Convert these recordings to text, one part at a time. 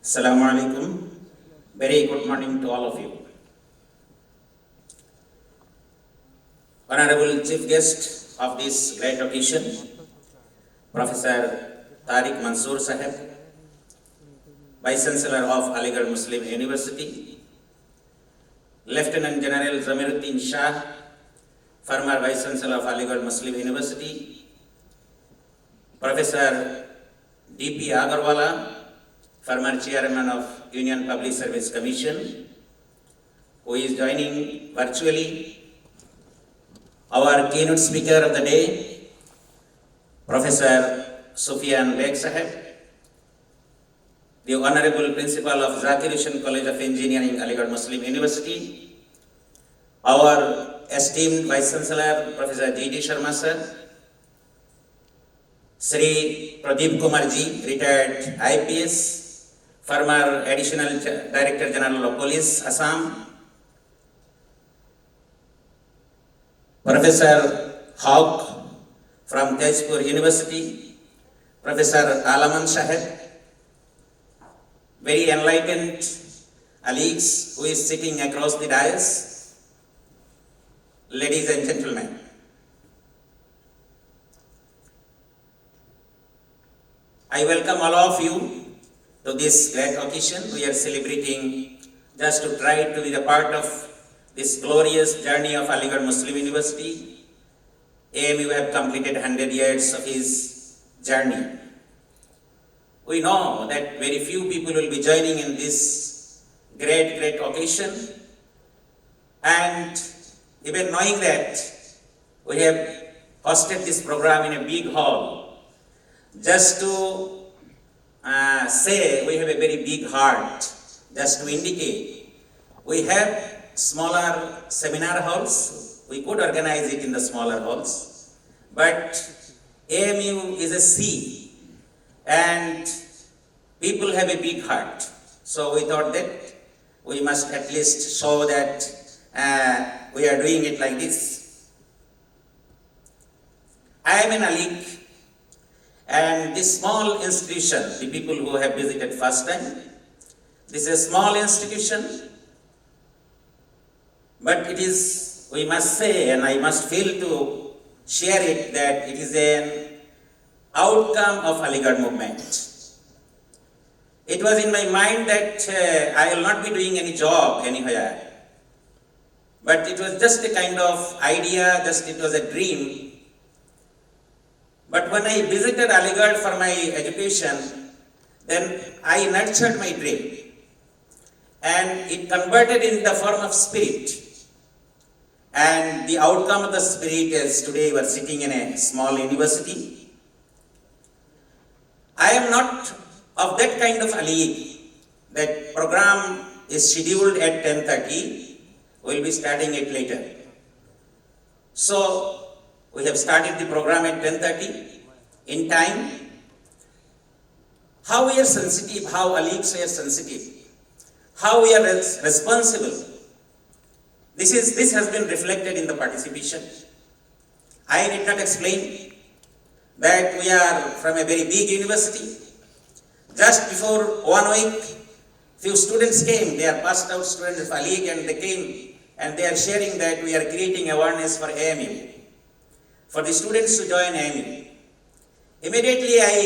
Assalamu alaikum. Very good morning to all of you. Honorable Chief Guest of this great occasion, Professor Tariq Mansoor Sahib, Vice Chancellor of Aligarh Muslim University, Lieutenant General Zamiruddin Shah, former Vice Chancellor of Aligarh Muslim University, Professor D.P. Agarwala, former Chairman of Union Public Service Commission, who is joining virtually. Our keynote speaker of the day, Professor Sufyan Beg Sahib, the Honorable Principal of Zakir Hussain College of Engineering, Aligarh Muslim University, our esteemed Vice Chancellor, Professor G.D. Sharma Sir, Shri Pradeep Kumar Ji, retired IPS, former Additional Director General of Police, Assam, Professor Hoque from Tezpur University, Professor Alaman Sahib, very enlightened Alex, who is sitting across the dais, ladies and gentlemen. I welcome all of you to this great occasion. We are celebrating just to try to be a part of this glorious journey of Aligarh Muslim University. AMU have completed 100 years of his journey. We know that very few people will be joining in this great occasion, and even knowing that we have hosted this program in a big hall, just to say we have a very big heart, just to indicate we have smaller seminar halls. We could organize it in the smaller halls, but AMU is a sea and people have a big heart. So we thought that we must at least show that we are doing it like this. I am an Alik, and this small institution, the people who have visited first time, this is a small institution, but it is, we must say, and I must feel to share it, that it is an outcome of Aligarh movement. It was in my mind that I will not be doing any job anywhere, but it was just a kind of idea, it was a dream. But when I visited Aligarh for my education, then I nurtured my dream, and it converted in the form of spirit. And the outcome of the spirit is today we are sitting in a small university. I am not of that kind of Ali. That program is scheduled at 10:30. We will be starting it later. So we have started the program at 10:30 in time. How we are sensitive, how Aliks are sensitive, how we are responsible. This has been reflected in the participation. I did not explain that we are from a very big university. Just before 1 week, few students came. They are passed out students of Alik, and they came and they are sharing that we are creating awareness for AMU, for the students to join AMU. Immediately I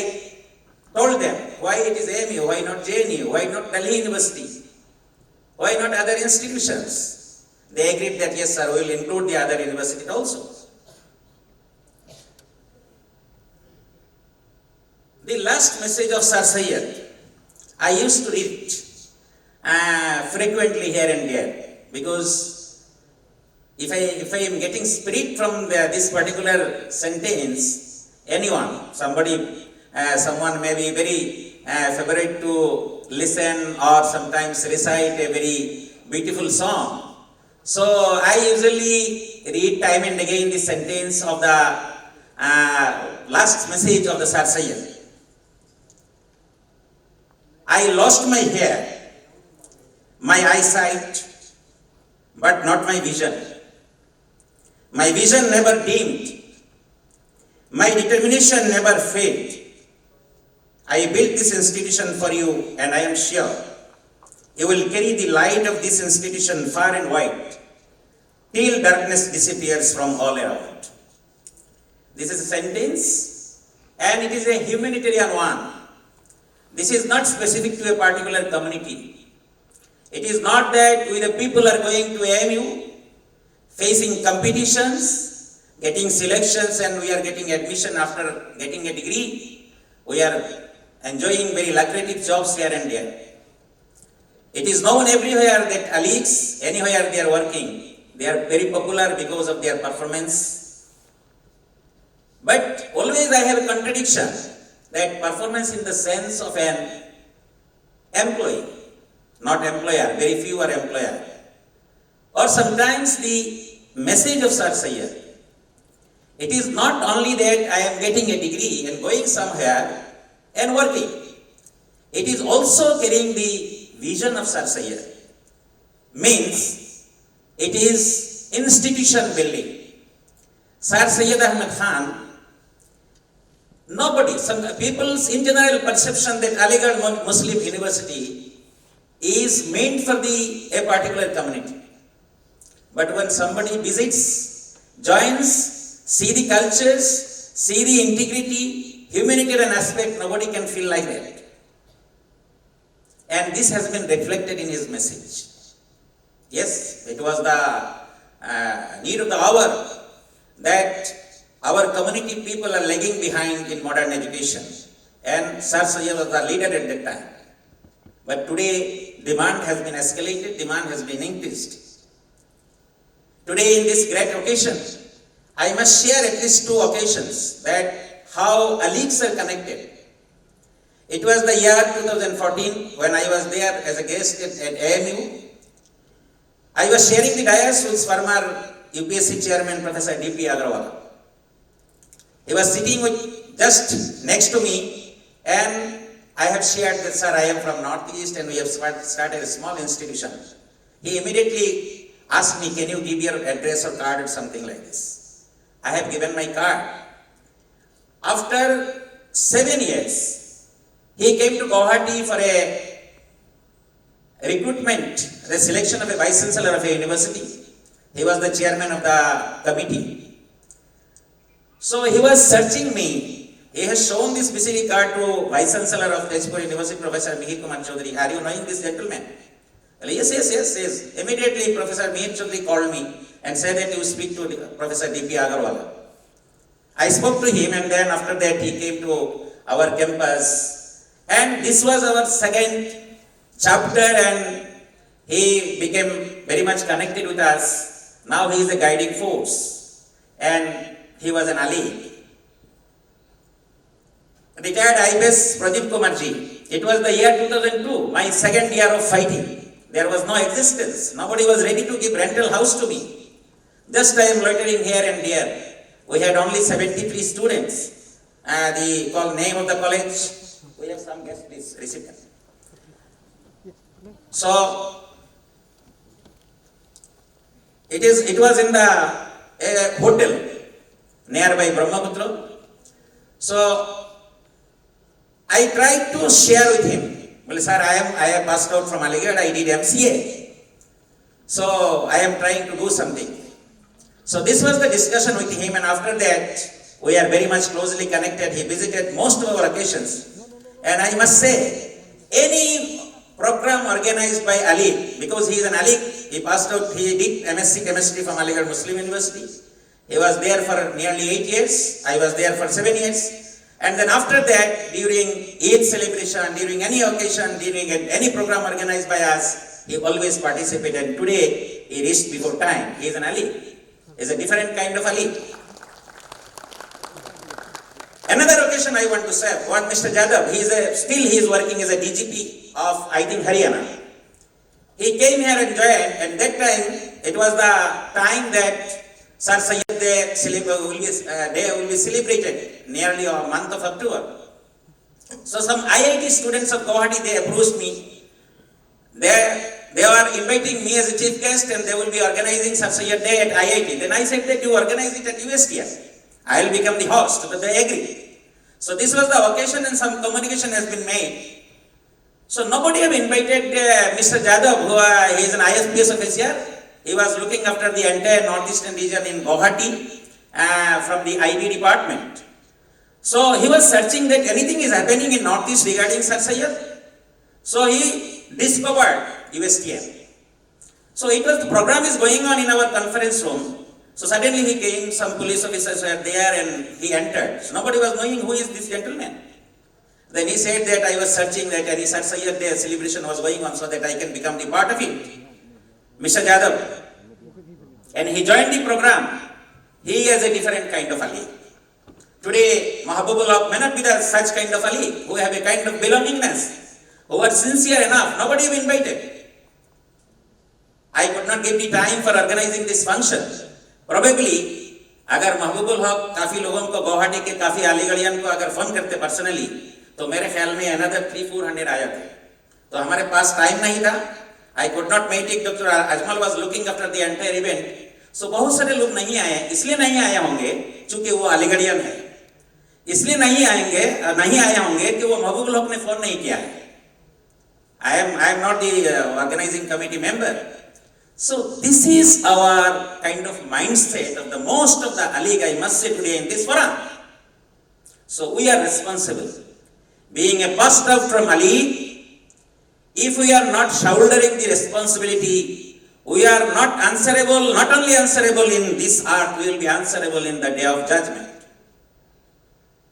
told them why it is AMU, why not JNU, why not Delhi University, why not other institutions. They agreed that yes sir, we will include the other university also. The last message of Sir Syed, I used to read frequently here and there, because if I am getting spirit from this particular sentence, someone may be very favorite to listen or sometimes recite a very beautiful song. So I usually read time and again the sentence of the last message of the Sir Syed. I lost my hair, my eyesight, but not my vision. My vision never dimmed. My determination never failed. I built this institution for you, and I am sure you will carry the light of this institution far and wide till darkness disappears from all around. This is a sentence, and it is a humanitarian one. This is not specific to a particular community. It is not that we the people are going to AMU, facing competitions, getting selections, and we are getting admission after getting a degree. We are enjoying very lucrative jobs here and there. It is known everywhere that colleagues, anywhere they are working, they are very popular because of their performance. But always I have a contradiction, that performance in the sense of an employee, not employer, very few are employer. Or sometimes the message of Sir Syed, it is not only that I am getting a degree and going somewhere and working. It is also carrying the vision of Sir Syed. Means, it is institution building. Sir Syed Ahmed Khan, nobody, some people's in general perception that Aligarh Muslim University is meant for a particular community. But when somebody visits, joins, see the cultures, see the integrity, humanitarian aspect, nobody can feel like that. And this has been reflected in his message. Yes, it was the need of the hour that our community people are lagging behind in modern education. And Sir Syed was the leader at that time. But today, demand has been escalated, demand has been increased. Today, in this great occasion, I must share at least two occasions that how colleagues are connected. It was the year 2014 when I was there as a guest at AMU. I was sharing the dais with former UPSC chairman Professor D.P. Agarwal. He was sitting just next to me, and I have shared that, sir, I am from Northeast and we have started a small institution. He immediately asked me, can you give your address or card or something like this? I have given my card. After 7 years, he came to Guwahati for a recruitment, the selection of a vice chancellor of a university. He was the chairman of the committee. So he was searching me. He has shown this visiting card to Vice Chancellor of Tezpur University, Professor Mihir Kumar Chaudhary. Are you knowing this gentleman? Well, yes. Immediately, Professor Mihir Chaudhary called me and said that you speak to Professor D.P. Agarwal. I spoke to him, and then after that he came to our campus. And this was our second chapter, and he became very much connected with us. Now he is a guiding force, and he was an Ali. Retired IPS Pradeep Kumarji. It was the year 2002, my second year of fighting. There was no existence. Nobody was ready to give rental house to me. Just I am loitering here and there. We had only 73 students. The name of the college. We have some guest, please, recipient. So, it was in the hotel nearby Brahmaputra. So, I tried to share with him. Well, sir, I have passed out from Aligarh, I did MCA. So, I am trying to do something. So, this was the discussion with him, and after that, we are very much closely connected. He visited most of our occasions. And I must say, any program organized by Ali, because he is an Ali, he passed out, he did MSc Chemistry from Aligarh Muslim University. He was there for nearly 8 years. I was there for 7 years. And then after that, during Eid celebration, during any occasion, during any program organized by us, he always participated. And today, he reached before time. He is an Ali. He is a different kind of Ali. Another occasion I want to say, what Mr. Jadhav, still he is working as a DGP of, I think, Haryana. He came here and joined, and that time, it was the time that Sir Syed Day will be celebrated nearly a month of October. So some IIT students of Guwahati, they approached me. They are inviting me as a chief guest, and they will be organizing Sir Syed Day at IIT. Then I said that you organize it at USTM. I will become the host, but they agreed. So this was the occasion and some communication has been made. So nobody have invited Mr. Jadhav, who he is an ISPS officer. He was looking after the entire northeastern region in Guwahati from the IB department. So he was searching that anything is happening in northeast regarding Sir Syed. So he discovered USTM. So it was, the program is going on in our conference room. So suddenly he came, some police officers were there and he entered. So nobody was knowing who is this gentleman. Then he said that I was searching that any Sir Syed Day celebration was going on so that I can become the part of it. Mr. Jadhav. And he joined the program. He is a different kind of Ali. Today, Mahbubul Hoque may not be such kind of Ali, who have a kind of belongingness, who are sincere enough. Nobody have invited. I could not give the time for organizing this function. Probably, अगर महबूबुल हक काफी लोगों को गुवाहाटी के काफी अलीगढ़ियन को अगर phone करते पर्सनली, तो मेरे ख्याल में another 300-400 आया थे. तो हमारे पास टाइम नहीं था. I could not make it. Dr. Ajmal was looking after the entire event. So बहुत सारे लोग नहीं आए. इसलिए नहीं आए होंगे चूंकि वो अलीगढ़ियन है. इसलिए नहीं आए होंगे कि वो महबूबुल हक ने फोन नहीं किया है. I am not the organizing committee member. So this is our kind of mindset of the most of the Ali, I must say today in this forum. So we are responsible. Being a passed out from Ali, if we are not shouldering the responsibility, we are not answerable, not only answerable in this earth, we will be answerable in the day of judgment.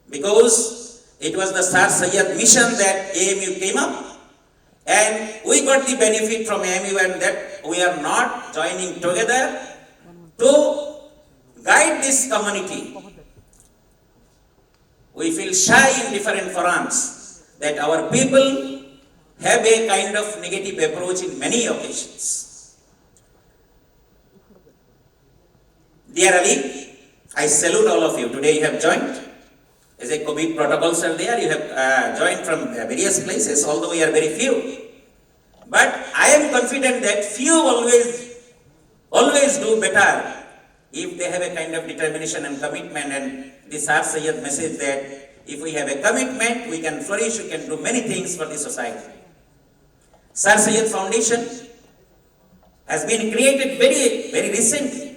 Because it was the Sir Syed mission that AMU came up. And we got the benefit from AMU, and that we are not joining together to guide this community. We feel shy in different forums that our people have a kind of negative approach in many occasions. Dear Ali, I salute all of you. Today you have joined. As a COVID protocols are there, you have joined from various places, although we are very few. But I am confident that few always do better if they have a kind of determination and commitment. And this Sir Syed message that if we have a commitment, we can flourish, we can do many things for the society. Sir Syed Foundation has been created very recently.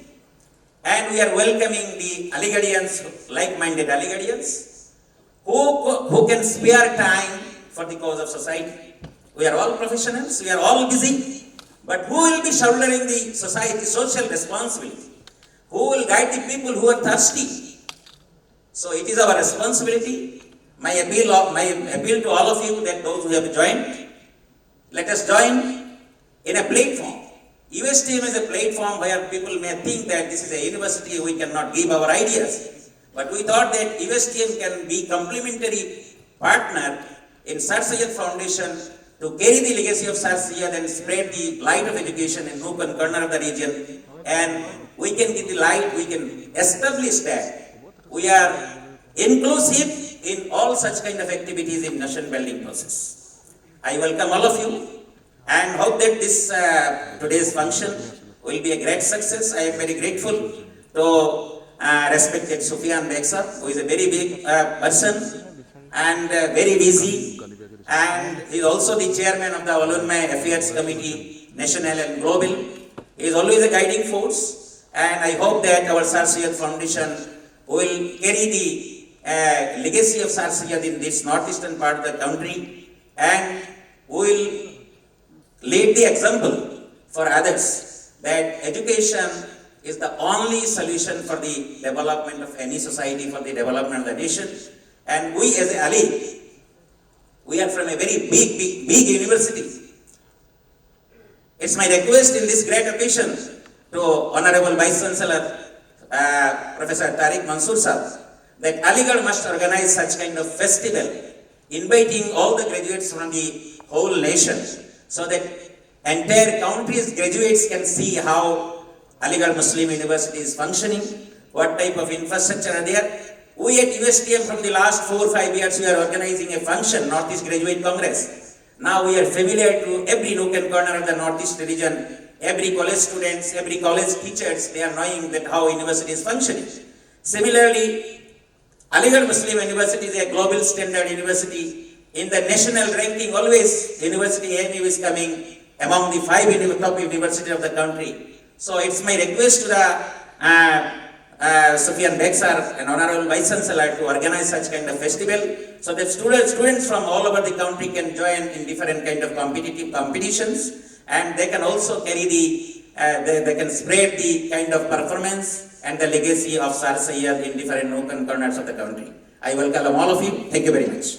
And we are welcoming the Aligardians, like-minded Aligardians, who can spare time for the cause of society. We are all professionals, we are all busy, but who will be shouldering the society's social responsibility? Who will guide the people who are thirsty? So it is our responsibility. My appeal to all of you, that those who have joined, let us join in a platform. USTM is a platform where people may think that this is a university, we cannot give our ideas. But we thought that USTM can be complementary partner in Sir Syed Foundation to carry the legacy of Sir Syed and spread the light of education in nook and corner of the region. And we can give the light, we can establish that we are inclusive in all such kind of activities in nation building process. I welcome all of you and hope that this today's function will be a great success. I am very grateful to respected Sufyan Beksa, who is a very big person and very busy, and he is also the chairman of the Alumni Affairs Committee, National and Global. He is always a guiding force, and I hope that our Sir Syed Foundation will carry the legacy of Sir Syed in this northeastern part of the country, and will lead the example for others that education is the only solution for the development of any society, for the development of the nation. And we as Ali, we are from a very big university. It's my request in this great occasion to Honorable Vice Chancellor Professor Tariq Mansoor Sahab that Aligarh must organize such kind of festival, inviting all the graduates from the whole nation, so that entire country's graduates can see how Aligarh Muslim University is functioning, what type of infrastructure are there. We at USTM from the last 4 or 5 years, we are organizing a function, Northeast Graduate Congress. Now we are familiar to every nook and corner of the Northeast region. Every college students, every college teachers, they are knowing that how university is functioning. Similarly, Aligarh Muslim University is a global standard university. In the national ranking, always University AMU is coming among the 5 top universities of the country. So it's my request to the Sufyan Beg sir and Honorable Vice Chancellor to organize such kind of festival so that students from all over the country can join in different kind of competitive competitions, and they can also carry they can spread the kind of performance and the legacy of Sir Syed in different nook and corners of the country. I welcome all of you. Thank you very much.